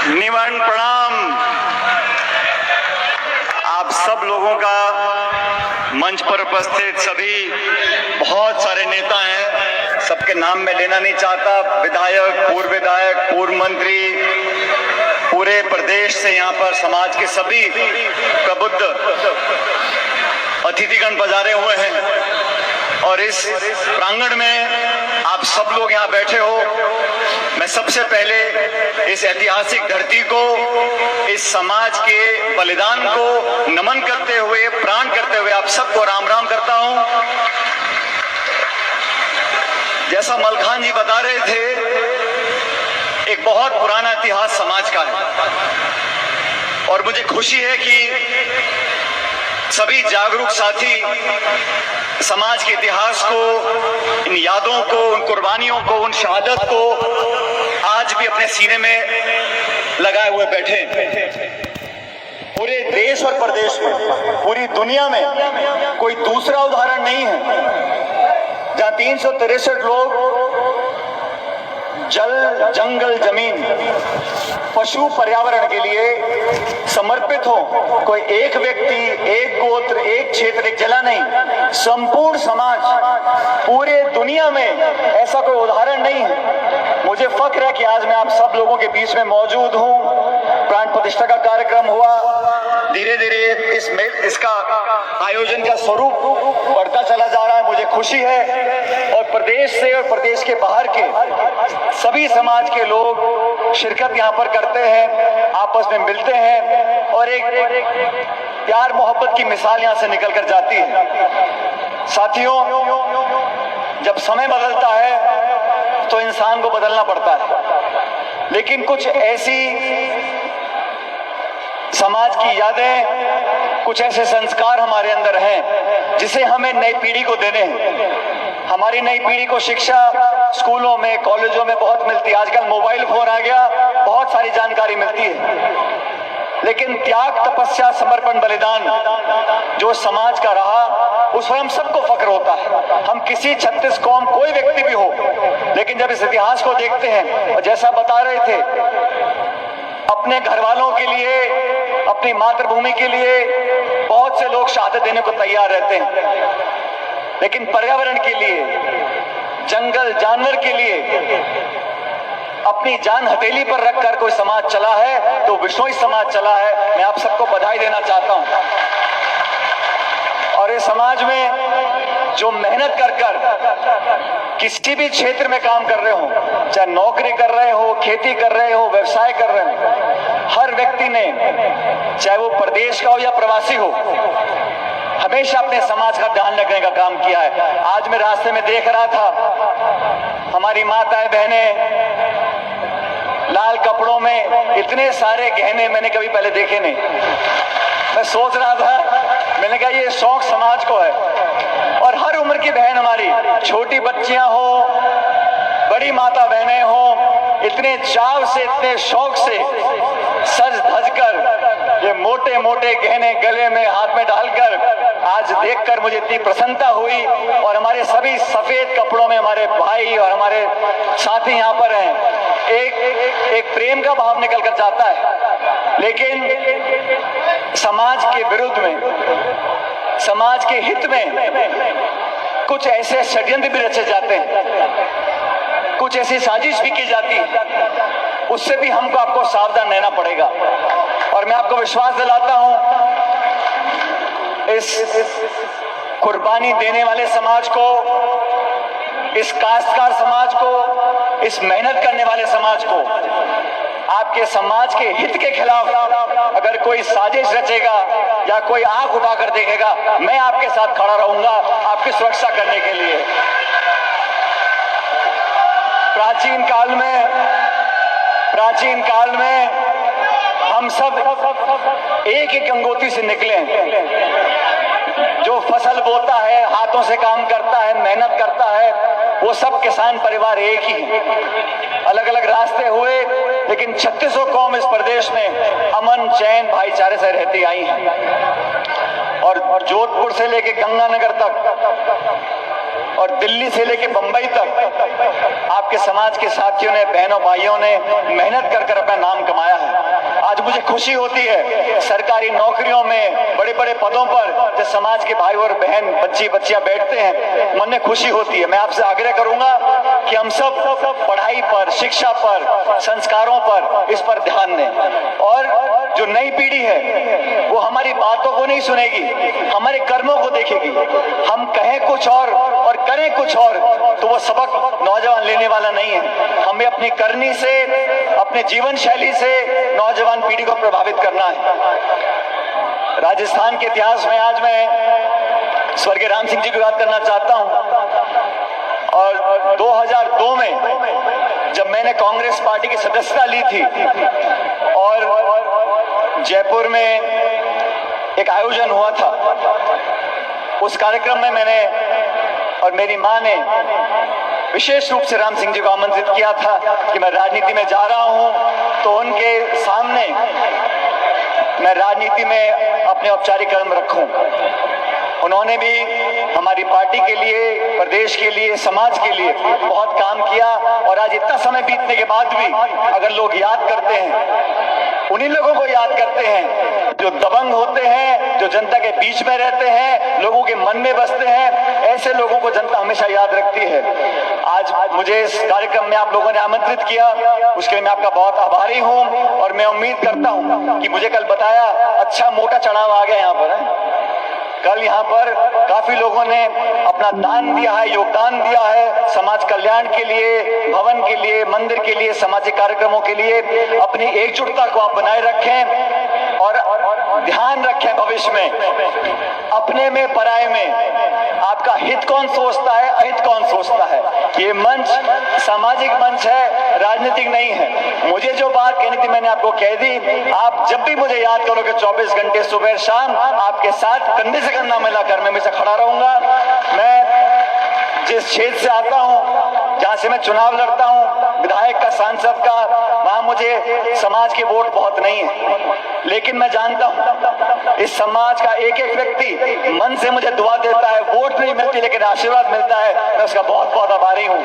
निमन प्रणाम। आप सब लोगों का, मंच पर उपस्थित सभी बहुत सारे नेता हैं, सबके नाम मैं लेना नहीं चाहता। विधायक, पूर्व मंत्री, पूरे प्रदेश से यहाँ पर समाज के सभी प्रबुद्ध अतिथिगण पधारे हुए हैं और इस प्रांगण में आप सब लोग यहाँ बैठे हो। मैं सबसे पहले इस ऐतिहासिक धरती को, इस समाज के बलिदान को नमन करते हुए, प्राण करते हुए आप सबको राम राम करता हूं। जैसा मलखान जी बता रहे थे, एक बहुत पुराना इतिहास समाज का है और मुझे खुशी है कि सभी जागरूक साथी समाज के इतिहास को, इन यादों को, उन कुर्बानियों को, उन शहादत को आज भी अपने सीने में लगाए हुए बैठे। पूरे देश और प्रदेश में, पूरी दुनिया में कोई दूसरा उदाहरण नहीं है जहां 363 लोग जल, जंगल, जमीन, पशु, पर्यावरण के लिए समर्पित हो। कोई एक व्यक्ति, एक गोत्र, एक क्षेत्र, एक जिला नहीं, संपूर्ण समाज, पूरे दुनिया में ऐसा कोई उदाहरण नहीं है। मुझे फख्र है कि आज मैं आप सब लोगों के बीच में मौजूद हूं। प्राण प्रतिष्ठा का कार्यक्रम हुआ, धीरे धीरे इसका आयोजन का स्वरूप बढ़ता चला जा रहा है। मुझे खुशी है और प्रदेश से और प्रदेश के बाहर के सभी समाज के लोग शिरकत यहाँ पर करते हैं, आपस में मिलते हैं और एक प्यार मोहब्बत की मिसाल यहाँ से निकल कर जाती है। साथियों, जब समय बदलता है तो इंसान को बदलना पड़ता है, लेकिन कुछ ऐसी समाज की यादें, कुछ ऐसे संस्कार हमारे अंदर हैं जिसे हमें नई पीढ़ी को देने हैं। हमारी नई पीढ़ी को शिक्षा स्कूलों में, कॉलेजों में बहुत मिलती है। आजकल मोबाइल फोन आ गया, बहुत सारी जानकारी मिलती है, लेकिन त्याग, तपस्या, समर्पण, बलिदान जो समाज का रहा, उस पर हम सबको फख्र होता है। हम किसी 36 कौम, कोई व्यक्ति भी हो, लेकिन जब इस इतिहास को देखते हैं और जैसा बता रहे थे, अपने घर वालों के लिए, अपनी मातृभूमि के लिए बहुत से लोग शहादत देने को तैयार रहते हैं, लेकिन पर्यावरण के लिए, जंगल, जानवर के लिए अपनी जान हथेली पर रखकर कोई समाज चला है तो विश्नोई समाज चला है। मैं आप सबको बधाई देना चाहता हूं। और इस समाज में जो मेहनत कर किसी भी क्षेत्र में काम कर रहे हो, चाहे नौकरी कर रहे हो, खेती कर रहे हो, व्यवसाय कर रहे हो, हर व्यक्ति ने, चाहे वो प्रदेश का हो या प्रवासी हो, हमेशा अपने समाज का ध्यान रखने का काम किया है। आज मैं रास्ते में देख रहा था, हमारी माताएं, बहनें लाल कपड़ों में, इतने सारे गहने मैंने कभी पहले देखे नहीं। मैं सोच रहा था, मैंने कहा ये शौक समाज को है। और हर उम्र की बहन हमारी, छोटी बच्चियां हो, बड़ी माता बहनें हो, इतने चाव से, इतने शौक से सज धज कर ये मोटे मोटे गहने गले में, हाथ में डालकर आज देखकर मुझे इतनी प्रसन्नता हुई। और हमारे सभी सफेद कपड़ों में हमारे भाई और हमारे साथी यहाँ पर हैं। एक प्रेम का भाव निकल कर जाता है, लेकिन समाज के विरुद्ध में, समाज के हित में कुछ ऐसे षड्यंत्र भी रचे जाते हैं, कुछ ऐसी साजिश भी की जाती है, उससे भी हमको, आपको सावधान रहना पड़ेगा। और मैं आपको विश्वास दिलाता हूं, इस कुर्बानी देने वाले समाज को, इस काश्तकार समाज को, इस मेहनत करने वाले समाज को, आपके समाज के हित के खिलाफ अगर कोई साजिश रचेगा या कोई आंख उठाकर देखेगा, मैं आपके साथ खड़ा रहूंगा आपकी सुरक्षा करने के लिए। प्राचीन काल में हम सब एक ही गंगोत्री से निकले। जो फसल बोता है, हाथों से काम करता है, मेहनत करता है, वो सब किसान परिवार एक ही है। अलग अलग रास्ते हुए, लेकिन 36 कौम इस प्रदेश में अमन, चैन, भाईचारे से रहती आई हैं। और जोधपुर से लेके गंगानगर तक और दिल्ली से लेके बंबई तक आपके समाज के साथियों ने, बहनों भाइयों ने मेहनत कर अपना नाम कमाया है। खुशी होती है सरकारी नौकरियों में बड़े बड़े पदों पर जब समाज के भाई और बहन बच्ची बच्चियां बैठते हैं, मन में खुशी होती है। मैं आपसे आग्रह करूंगा कि हम सब पढ़ाई पर, शिक्षा पर, संस्कारों पर, इस पर ध्यान दें। और जो नई पीढ़ी है वो हमारी बातों को नहीं सुनेगी, हमारे कर्मों को देखेगी। हम कहें कुछ और करें कुछ और, तो वो सबक नौजवान लेने वाला नहीं है। हमें अपनी करनी से, अपने जीवन शैली से नौजवान पीढ़ी को प्रभावित करना है। राजस्थान के इतिहास में आज मैं स्वर्गीय राम सिंह जी को याद करना चाहता हूं। और 2002 में जब मैंने कांग्रेस पार्टी की सदस्यता ली थी और जयपुर में एक आयोजन हुआ था, उस कार्यक्रम में मैंने और मेरी मां ने विशेष रूप से राम सिंह जी को आमंत्रित किया था कि मैं राजनीति में जा रहा हूं, तो उनके सामने मैं राजनीति में अपने औपचारिक कर्म रखूं। उन्होंने भी हमारी पार्टी के लिए, प्रदेश के लिए, समाज के लिए बहुत काम किया। और आज इतना समय बीतने के बाद भी अगर लोग याद करते हैं, उन्हीं लोगों को याद करते हैं जो दबंग होते हैं, जो जनता के बीच में रहते हैं, लोगों के मन में बसते हैं। ऐसे लोगों को जनता हमेशा याद रखती है। आज मुझे इस कार्यक्रम में आप लोगों ने आमंत्रित किया, उसके लिए मैं आपका बहुत आभारी हूं। और मैं उम्मीद करता हूं कि मुझे कल बताया अच्छा मोटा चढ़ाव आ गया यहाँ पर। कल यहाँ पर काफी लोगों ने अपना दान दिया है, योगदान दिया है समाज कल्याण के लिए, भवन के लिए, मंदिर के लिए, सामाजिक कार्यक्रमों के लिए। अपनी एकजुटता को आप बनाए रखें और ध्यान रखें भविष्य में अपने में पराये में आपका हित कौन सोचता है, अहित कौन सोचता है। ये मंच सामाजिक मंच है, राजनीतिक नहीं है। मुझे जो बात कहनी थी मैंने आपको कह दी। आप जब भी मुझे याद करोगे 24 घंटे सुबह शाम आपके साथ कंधे से कंधा मिलाकर मैं हमेशा खड़ा रहूंगा। मैं जिस क्षेत्र से आता हूं, जहां से मैं चुनाव लड़ता हूं, विधायक का, सांसद का, वहां मुझे समाज के वोट बहुत नहीं है, लेकिन मैं जानता हूं इस समाज का एक एक व्यक्ति मन से मुझे दुआ देता है। वोट नहीं मिलती लेकिन आशीर्वाद मिलता है, मैं उसका बहुत बहुत आभारी हूं।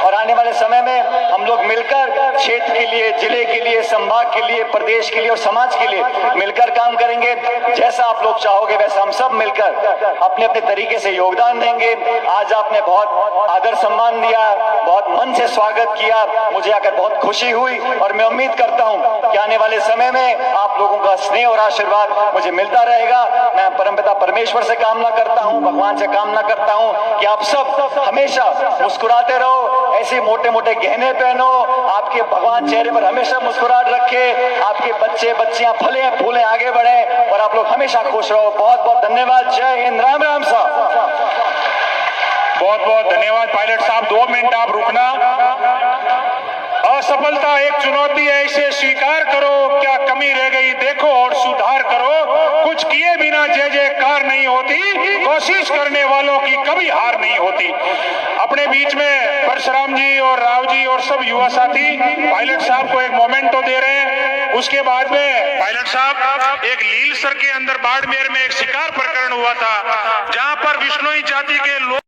और आने वाले समय में हम लोग मिलकर क्षेत्र के लिए, जिले के लिए, संभाग के लिए, प्रदेश के लिए और समाज के लिए मिलकर काम करेंगे। जैसा आप लोग चाहोगे वैसा हम सब मिलकर अपने अपने तरीके से योगदान देंगे। आज आपने बहुत आदर सम्मान दिया, बहुत मन से स्वागत किया, मुझे आकर बहुत खुशी हुई। और मैं उम्मीद करता हूं कि आने वाले समय में आप लोगों का स्नेह और आशीर्वाद मुझे मिलता रहेगा। मैं परमपिता परमेश्वर से कामना करता हूं, भगवान से कामना करता हूं कि आप सब हमेशा मुस्कुराते रहो, ऐसे मोटे मोटे गहने पहनो, आपके भगवान चेहरे पर हमेशा मुस्कुराहट रखे, आपके बच्चे बच्चियां फले फूले आगे बढ़े और आप लोग हमेशा खुश रहो। बहुत बहुत धन्यवाद। जय हिंद। राम राम साहब। बहुत बहुत धन्यवाद पायलट साहब। 2 मिनट आप रुकना। असफलता एक चुनौती है, इसे स्वीकार करो। क्या कमी रह गई देखो और सुधार करो। कुछ किए बिना जय जयकार नहीं होती, कोशिश करने वालों की कभी हार नहीं होती। अपने बीच में परशुराम जी और राव जी और सब युवा साथी पायलट साहब को एक मोमेंटो दे रहे हैं। उसके बाद में पायलट साहब, एक लीलसर के अंदर बाड़मेर में एक शिकार प्रकरण हुआ था, जहां पर विश्नोई जाति के लोग